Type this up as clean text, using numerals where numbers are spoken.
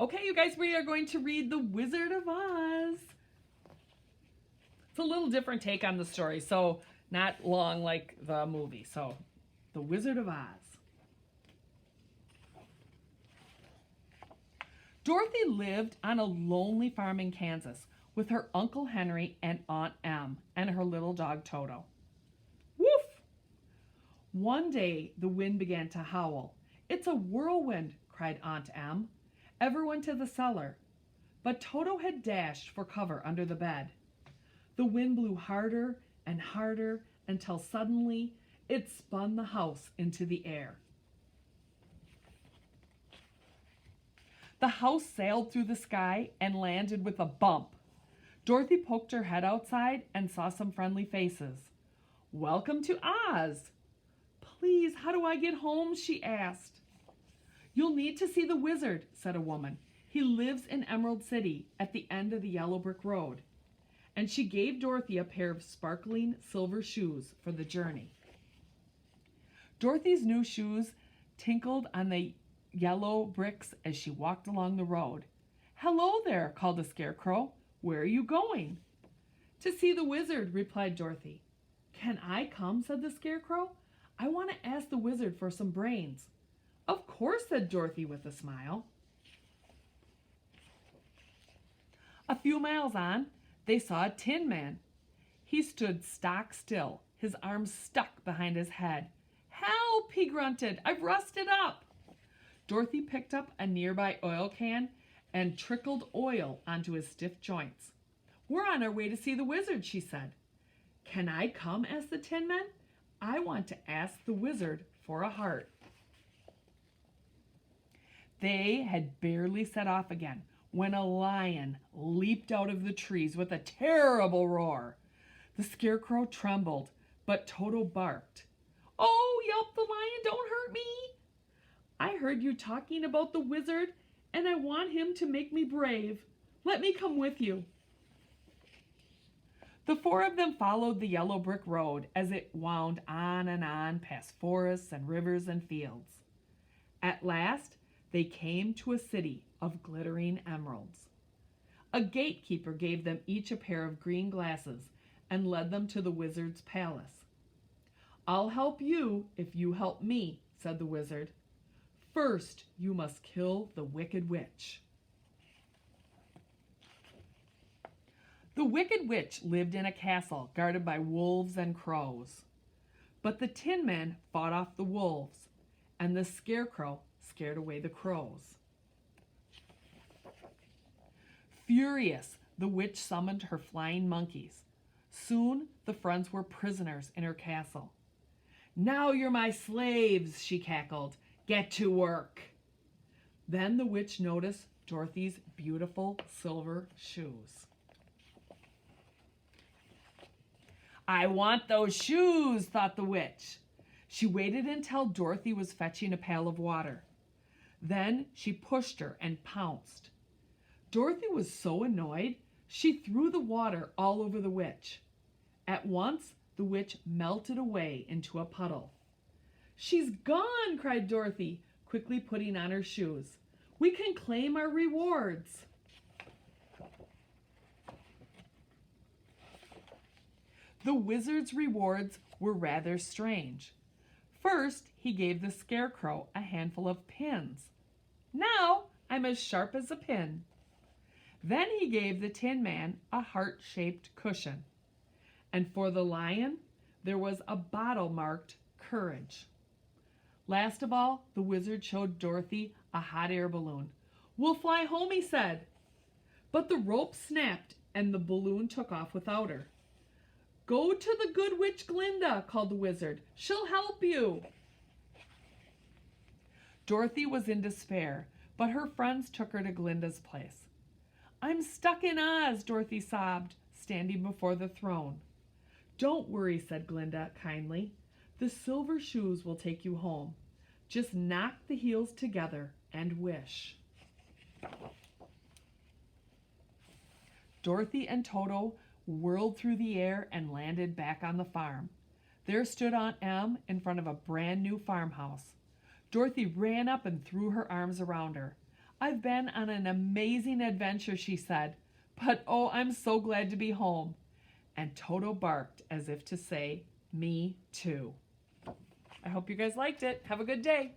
Okay, you guys, we are going to read The Wizard of Oz. It's a little different take on the story, so not long like the movie. So, The Wizard of Oz. Dorothy lived on a lonely farm in Kansas with her Uncle Henry and Aunt Em and her little dog Toto. Woof! One day the wind began to howl. "It's a whirlwind," cried Aunt Em. Everyone to the cellar. But Toto had dashed for cover under the bed. The wind blew harder and harder until suddenly it spun the house into the air. The house sailed through the sky and landed with a bump. Dorothy poked her head outside and saw some friendly faces. "Welcome to Oz." "Please, how do I get home?" she asked. "You'll need to see the wizard," said a woman. "He lives in Emerald City at the end of the yellow brick road." And she gave Dorothy a pair of sparkling silver shoes for the journey. Dorothy's new shoes tinkled on the yellow bricks as she walked along the road. "Hello there," called the Scarecrow. "Where are you going?" "To see the wizard," replied Dorothy. "Can I come?" said the Scarecrow. "I want to ask the wizard for some brains." "Of course," said Dorothy with a smile. A few miles on, they saw a Tin Man. He stood stock still, his arms stuck behind his head. "Help!" he grunted. "I've rusted up." Dorothy picked up a nearby oil can and trickled oil onto his stiff joints. "We're on our way to see the wizard," she said. "Can I come?" asked the Tin Man. "I want to ask the wizard for a heart." They had barely set off again when a lion leaped out of the trees with a terrible roar. The Scarecrow trembled, but Toto barked. "Oh," yelped the lion, "don't hurt me. I heard you talking about the wizard, and I want him to make me brave. Let me come with you." The four of them followed the yellow brick road as it wound on and on past forests and rivers and fields. At last, they came to a city of glittering emeralds. A gatekeeper gave them each a pair of green glasses and led them to the wizard's palace. "I'll help you if you help me," said the wizard. "First, you must kill the Wicked Witch." The Wicked Witch lived in a castle guarded by wolves and crows. But the Tin Man fought off the wolves, and the Scarecrow scared away the crows. Furious, the witch summoned her flying monkeys. Soon the friends were prisoners in her castle. "Now you're my slaves," she cackled. "Get to work." Then the witch noticed Dorothy's beautiful silver shoes. "I want those shoes," thought the witch. She waited until Dorothy was fetching a pail of water. Then she pushed her and pounced. Dorothy was so annoyed, she threw the water all over the witch. At once, the witch melted away into a puddle. "She's gone," cried Dorothy, quickly putting on her shoes. "We can claim our rewards." The wizard's rewards were rather strange. First, he gave the Scarecrow a handful of pins. "Now I'm as sharp as a pin." Then he gave the Tin Man a heart-shaped cushion. And for the lion, there was a bottle marked Courage. Last of all, the wizard showed Dorothy a hot air balloon. "We'll fly home," he said. But the rope snapped and the balloon took off without her. "Go to the good witch Glinda," called the wizard. "She'll help you." Dorothy was in despair, but her friends took her to Glinda's place. "I'm stuck in Oz," Dorothy sobbed, standing before the throne. "Don't worry," said Glinda kindly. "The silver shoes will take you home. Just knock the heels together and wish." Dorothy and Toto whirled through the air and landed back on the farm. There stood Aunt Em in front of a brand new farmhouse. Dorothy ran up and threw her arms around her. I've been on an amazing adventure, she said, but oh, I'm so glad to be home. And Toto barked as if to say, me too. I hope you guys liked it. Have a good day.